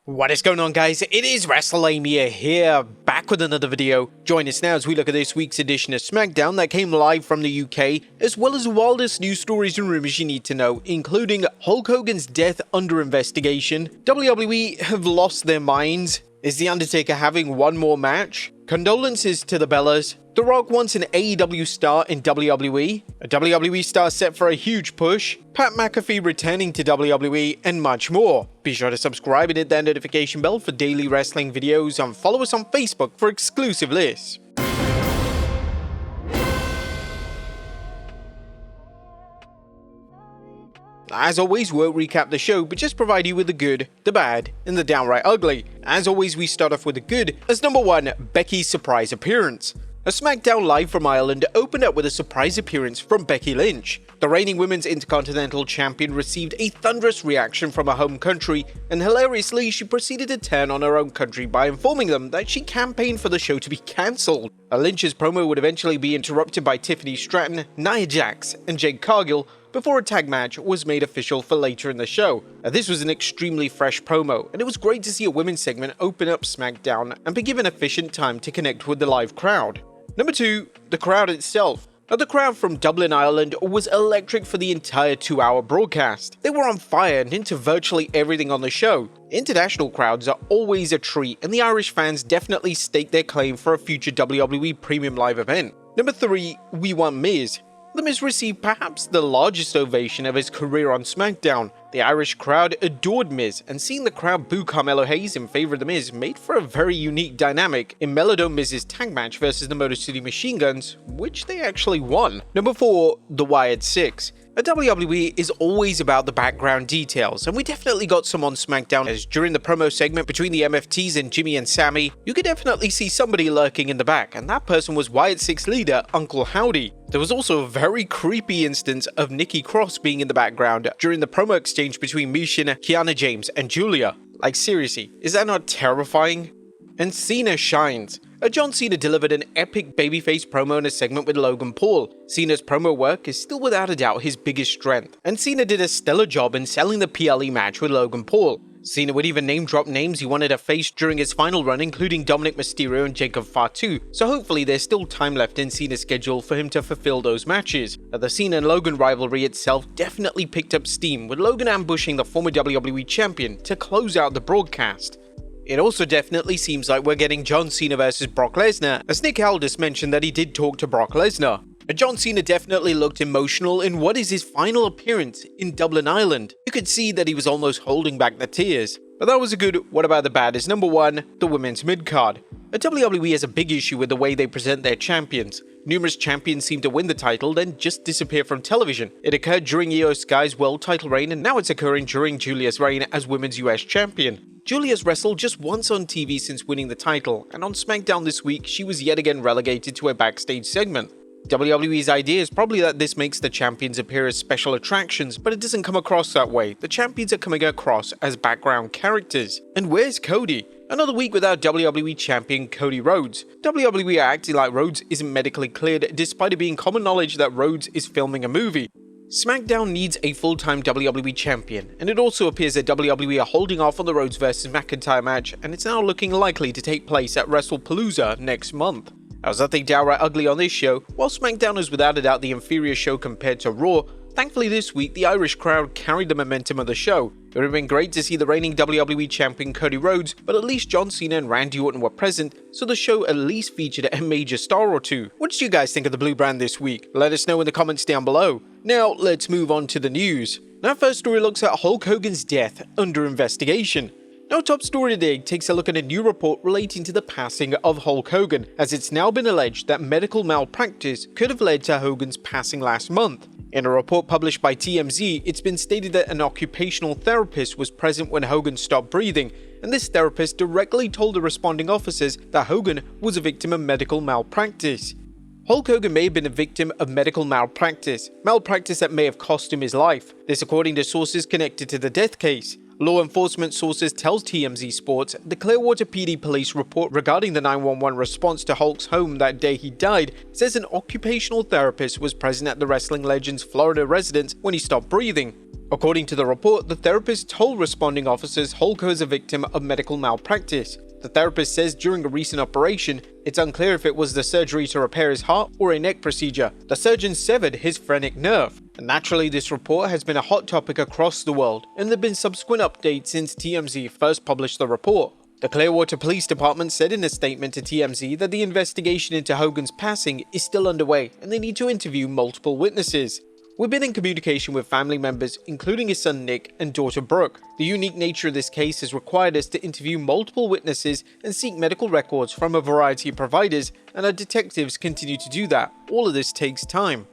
What is going on, guys? It is Wrestlelamia here, back with another video. Join us now as we look at this week's edition of SmackDown that came live from the UK, as well as the wildest news stories and rumors you need to know, including Hulk Hogan's death under investigation, WWE have lost their minds, is The Undertaker having one more match, Condolences to the Bellas, The Rock wants an AEW star in WWE, a WWE star set for a huge push, Pat McAfee returning to WWE, and much more. Be sure to subscribe and hit that notification bell for daily wrestling videos, and follow us on Facebook for exclusive lists. As always, we won't recap the show, but just provide you with the good, the bad, and the downright ugly. As always, we start off with the good, as number 1, Becky's surprise appearance. A SmackDown Live from Ireland opened up with a surprise appearance from Becky Lynch. The reigning Women's Intercontinental Champion received a thunderous reaction from her home country, and hilariously, she proceeded to turn on her own country by informing them that she campaigned for the show to be cancelled. Lynch's promo would eventually be interrupted by Tiffany Stratton, Nia Jax, and Jade Cargill, before a tag match was made official for later in the show. This was an extremely fresh promo, and it was great to see a women's segment open up SmackDown and be given efficient time to connect with the live crowd. Number 2, the crowd itself. Now, the crowd from Dublin, Ireland was electric for the entire 2-hour broadcast. They were on fire and into virtually everything on the show. International crowds are always a treat, and the Irish fans definitely stake their claim for a future WWE Premium Live event. Number 3, we want Miz. The Miz received perhaps the largest ovation of his career on SmackDown. The Irish crowd adored Miz, and seeing the crowd boo Carmelo Hayes in favor of The Miz made for a very unique dynamic in Melodome Miz's tag match versus the Motor City Machine Guns, which they actually won. Number 4, the Wyatt Six. WWE is always about the background details, and we definitely got some on SmackDown, as during the promo segment between the MFTs and Jimmy and Sammy, you could definitely see somebody lurking in the back, and that person was Wyatt Six leader Uncle Howdy. There was also a very creepy instance of Nikki Cross being in the background during the promo exchange between Michin, Kiana James, and Julia. Like, seriously, is that not terrifying? And CENA shines. John Cena delivered an epic babyface promo in a segment with Logan Paul. Cena's promo work is still without a doubt his biggest strength, and Cena did a stellar job in selling the PLE match with Logan Paul. Cena would even name drop names he wanted to face during his final run, including Dominic Mysterio and Jacob Fatu, so hopefully there's still time left in Cena's schedule for him to fulfill those matches. The Cena and Logan rivalry itself definitely picked up steam, with Logan ambushing the former WWE Champion to close out the broadcast. It also definitely seems like we're getting John Cena versus Brock Lesnar, as Nick Aldis mentioned that he did talk to Brock Lesnar. John Cena definitely looked emotional in what is his final appearance in Dublin, Ireland. You could see that he was almost holding back the tears. But that was a good what about the bad is number 1, the women's mid-card. WWE has a big issue with the way they present their champions. Numerous champions seem to win the title, then just disappear from television. It occurred during Io Sky's world title reign, and now it's occurring during Julia's reign as Women's US Champion. Julia's wrestled just once on TV since winning the title, and on SmackDown this week, she was yet again relegated to a backstage segment. WWE's idea is probably that this makes the champions appear as special attractions, but it doesn't come across that way. The champions are coming across as background characters. And where's Cody? Another week without WWE Champion Cody Rhodes. WWE are acting like Rhodes isn't medically cleared, despite it being common knowledge that Rhodes is filming a movie. SmackDown needs a full-time WWE Champion, and it also appears that WWE are holding off on the Rhodes vs McIntyre match, and it's now looking likely to take place at WrestlePalooza next month. I was nothing downright ugly on this show. While SmackDown is without a doubt the inferior show compared to Raw, thankfully this week the Irish crowd carried the momentum of the show. It would have been great to see the reigning WWE Champion Cody Rhodes, but at least John Cena and Randy Orton were present, so the show at least featured a major star or two. What did you guys think of the blue brand this week? Let us know in the comments down below. Now let's move on to the news. Our first story looks at Hulk Hogan's death under investigation. Our top story today takes a look at a new report relating to the passing of Hulk Hogan, as it's now been alleged that medical malpractice could have led to Hogan's passing last month. In a report published by TMZ, it's been stated that an occupational therapist was present when Hogan stopped breathing, and this therapist directly told the responding officers that Hogan was a victim of medical malpractice. Hulk Hogan may have been a victim of medical malpractice that may have cost him his life. This according to sources connected to the death case. Law enforcement sources tells TMZ Sports the Clearwater PD police report regarding the 911 response to Hulk's home that day he died says an occupational therapist was present at the wrestling legend's Florida residence when he stopped breathing. According to the report, the therapist told responding officers Hulk was a victim of medical malpractice. The therapist says during a recent operation, it's unclear if it was the surgery to repair his heart or a neck procedure. The surgeon severed his phrenic nerve. And naturally, this report has been a hot topic across the world, and there have been subsequent updates since TMZ first published the report. The Clearwater Police Department said in a statement to TMZ that the investigation into Hogan's passing is still underway and they need to interview multiple witnesses. We've been in communication with family members, including his son Nick and daughter Brooke. The unique nature of this case has required us to interview multiple witnesses and seek medical records from a variety of providers, and our detectives continue to do that. All of this takes time.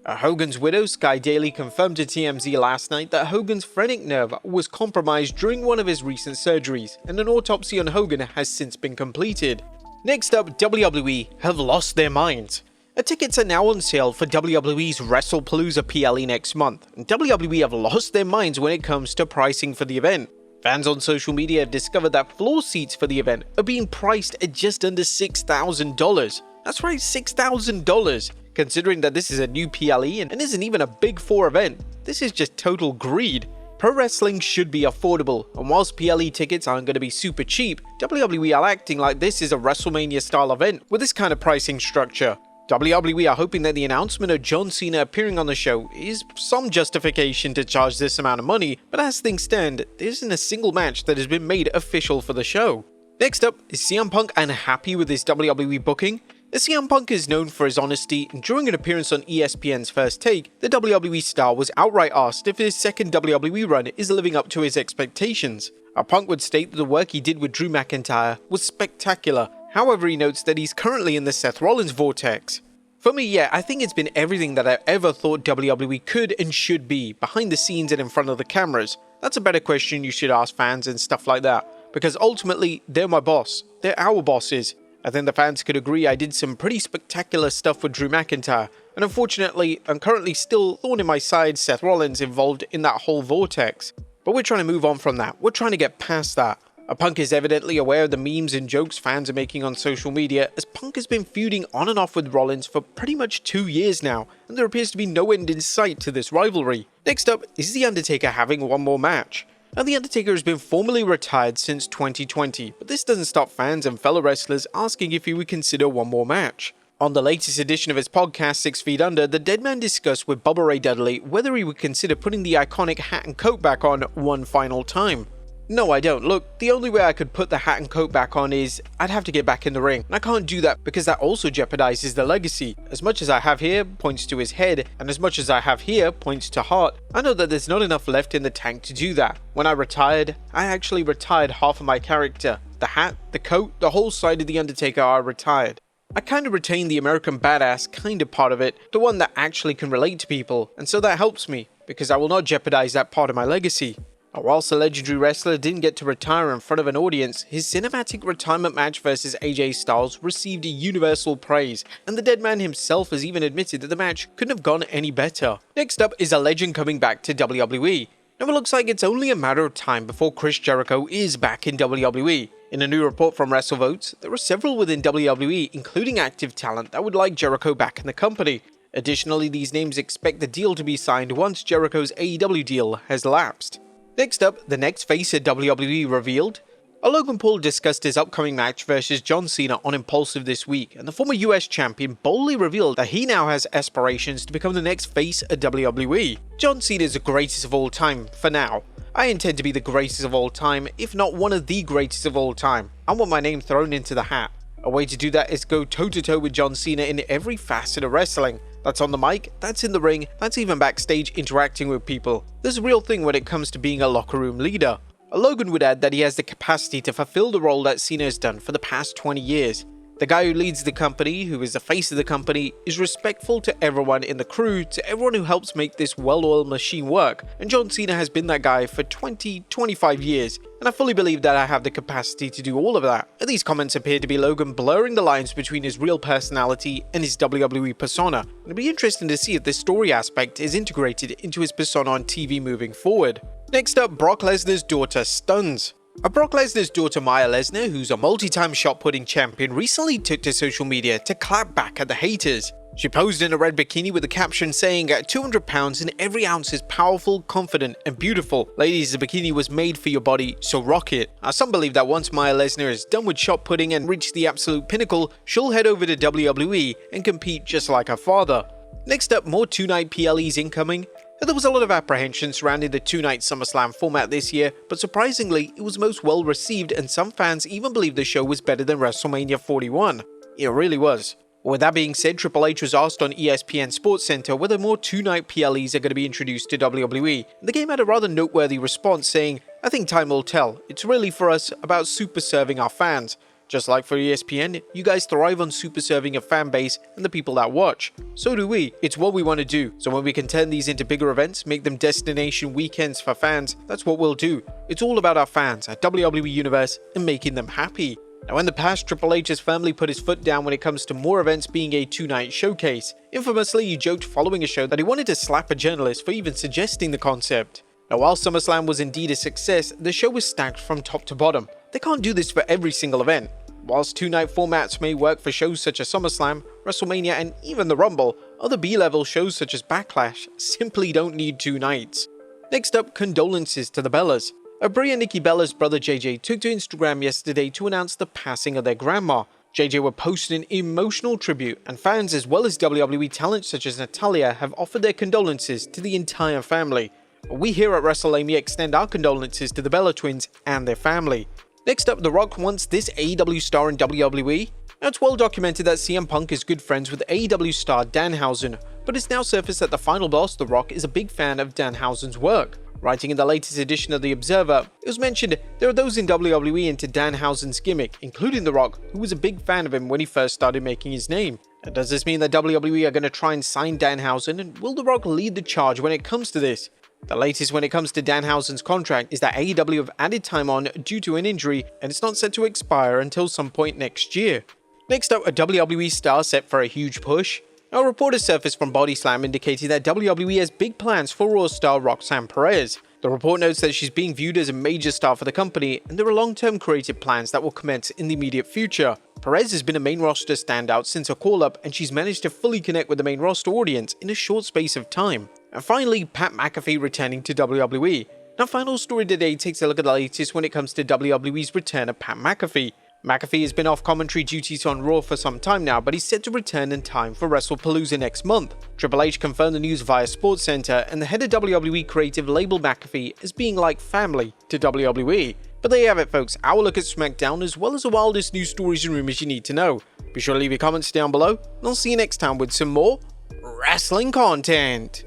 Hogan's widow, Sky Daly, confirmed to TMZ last night that Hogan's phrenic nerve was compromised during one of his recent surgeries, and an autopsy on Hogan has since been completed. Next up, WWE have lost their minds. Tickets are now on sale for WWE's WrestlePalooza PLE next month, and WWE have lost their minds when it comes to pricing for the event. Fans on social media have discovered that floor seats for the event are being priced at just under $6,000. That's right, $6,000. Considering that this is a new PLE and isn't even a Big Four event, this is just total greed. Pro wrestling should be affordable, and whilst PLE tickets aren't going to be super cheap, WWE are acting like this is a WrestleMania style event with this kind of pricing structure. WWE are hoping that the announcement of John Cena appearing on the show is some justification to charge this amount of money, but as things stand, there isn't a single match that has been made official for the show. Next up, is CM Punk unhappy with his WWE booking? CM Punk is known for his honesty, and during an appearance on ESPN's First Take, the WWE star was outright asked if his second WWE run is living up to his expectations. Punk would state that the work he did with Drew McIntyre was spectacular. However, he notes that he's currently in the Seth Rollins vortex. For me, yeah, I think it's been everything that I ever thought WWE could and should be, behind the scenes and in front of the cameras. That's a better question you should ask fans and stuff like that, because ultimately, they're my boss. They're our bosses. I think the fans could agree I did some pretty spectacular stuff with Drew McIntyre, and unfortunately, I'm currently still thorn in my side Seth Rollins involved in that whole vortex. But we're trying to move on from that. We're trying to get past that. Punk is evidently aware of the memes and jokes fans are making on social media, as Punk has been feuding on and off with Rollins for pretty much 2 years now, and there appears to be no end in sight to this rivalry. Next up, is The Undertaker having one more match? Now, The Undertaker has been formally retired since 2020, but this doesn't stop fans and fellow wrestlers asking if he would consider one more match. On the latest edition of his podcast, 6 Feet Under, the Dead Man discussed with Bubba Ray Dudley whether he would consider putting the iconic hat and coat back on one final time. No, I don't. Look, the only way I could put the hat and coat back on is I'd have to get back in the ring. And I can't do that because that also jeopardizes the legacy. As much as I have here points to his head, and as much as I have here points to heart, I know that there's not enough left in the tank to do that. When I retired, I actually retired half of my character. The hat, the coat, the whole side of The Undertaker are retired. I kind of retain the American badass kind of part of it, the one that actually can relate to people, and so that helps me, because I will not jeopardize that part of my legacy. Whilst the legendary wrestler didn't get to retire in front of an audience, his cinematic retirement match versus AJ Styles received universal praise, and the Dead Man himself has even admitted that the match couldn't have gone any better. Next up is a legend coming back to WWE. Now it looks like it's only a matter of time before Chris Jericho is back in WWE. In a new report from WrestleVotes, there are several within WWE, including active talent, that would like Jericho back in the company. Additionally, these names expect the deal to be signed once Jericho's AEW deal has lapsed. Next up, the next face at WWE revealed. Logan Paul discussed his upcoming match versus John Cena on Impulsive this week, and the former US champion boldly revealed that he now has aspirations to become the next face at WWE. John Cena is the greatest of all time, for now. I intend to be the greatest of all time, if not one of the greatest of all time. I want my name thrown into the hat. A way to do that is go toe-to-toe with John Cena in every facet of wrestling. That's on the mic, that's in the ring, that's even backstage interacting with people. There's a real thing when it comes to being a locker room leader. Logan would add that he has the capacity to fulfill the role that Cena has done for the past 20 years. The guy who leads the company, who is the face of the company, is respectful to everyone in the crew, to everyone who helps make this well-oiled machine work, and John Cena has been that guy for 20-25 years, and I fully believe that I have the capacity to do all of that. And these comments appear to be Logan blurring the lines between his real personality and his WWE persona, and it'll be interesting to see if this story aspect is integrated into his persona on TV moving forward. Next up, Brock Lesnar's daughter stuns. Brock Lesnar's daughter Maya Lesnar, who's a multi-time shot-putting champion, recently took to social media to clap back at the haters. She posed in a red bikini with a caption saying, "At 200 pounds and every ounce is powerful, confident, and beautiful. Ladies, the bikini was made for your body, so rock it." Some believe that once Maya Lesnar is done with shot putting and reached the absolute pinnacle, she'll head over to WWE and compete just like her father. Next up, more two-night PLEs incoming. There was a lot of apprehension surrounding the two-night SummerSlam format this year, but surprisingly, it was most well received and some fans even believed the show was better than WrestleMania 41. It really was. With that being said, Triple H was asked on ESPN SportsCenter whether more two-night PLEs are going to be introduced to WWE. The game had a rather noteworthy response saying, "I think time will tell. It's really for us about super serving our fans. Just like for ESPN, you guys thrive on super serving your fan base and the people that watch. So do we. It's what we want to do. So when we can turn these into bigger events, make them destination weekends for fans, that's what we'll do. It's all about our fans, our WWE Universe, and making them happy." Now in the past, Triple H has firmly put his foot down when it comes to more events being a two-night showcase. Infamously, he joked following a show that he wanted to slap a journalist for even suggesting the concept. Now while SummerSlam was indeed a success, the show was stacked from top to bottom. They can't do this for every single event. Whilst two-night formats may work for shows such as SummerSlam, WrestleMania, and even the Rumble, other B-level shows such as Backlash simply don't need two nights. Next up, Condolences to the Bellas. Brie and Nikki Bella's brother JJ took to Instagram yesterday to announce the passing of their grandma. JJ were posting an emotional tribute, and fans as well as WWE talent such as Natalya have offered their condolences to the entire family. We here at Wrestlelamia extend our condolences to the Bella twins and their family. Next up, The Rock wants this AEW star in WWE. Now, it's well documented that CM Punk is good friends with AEW star Danhausen, but it's now surfaced that the final boss, The Rock, is a big fan of Danhausen's work. Writing in the latest edition of The Observer, it was mentioned there are those in WWE into Danhausen's gimmick, including The Rock, who was a big fan of him when he first started making his name. Now, does this mean that WWE are going to try and sign Danhausen, and will The Rock lead the charge when it comes to this? The latest when it comes to Danhausen's contract is that AEW have added time on due to an injury, and it's not set to expire until some point next year. Next up, a WWE star set for a huge push. A report has surfaced from Body Slam indicating that WWE has big plans for Raw star Roxanne Perez. The report notes that she's being viewed as a major star for the company, and there are long-term creative plans that will commence in the immediate future. Perez has been a main roster standout since her call-up, and she's managed to fully connect with the main roster audience in a short space of time. And finally, Pat McAfee returning to WWE. Now, final story today takes a look at the latest when it comes to WWE's return of Pat McAfee. McAfee has been off commentary duties on Raw for some time now, but he's set to return in time for WrestlePalooza next month. Triple H confirmed the news via SportsCenter, and the head of WWE Creative labeled McAfee as being like family to WWE. But there you have it, folks, our look at SmackDown as well as the wildest news stories and rumors you need to know. Be sure to leave your comments down below, and I'll see you next time with some more wrestling content.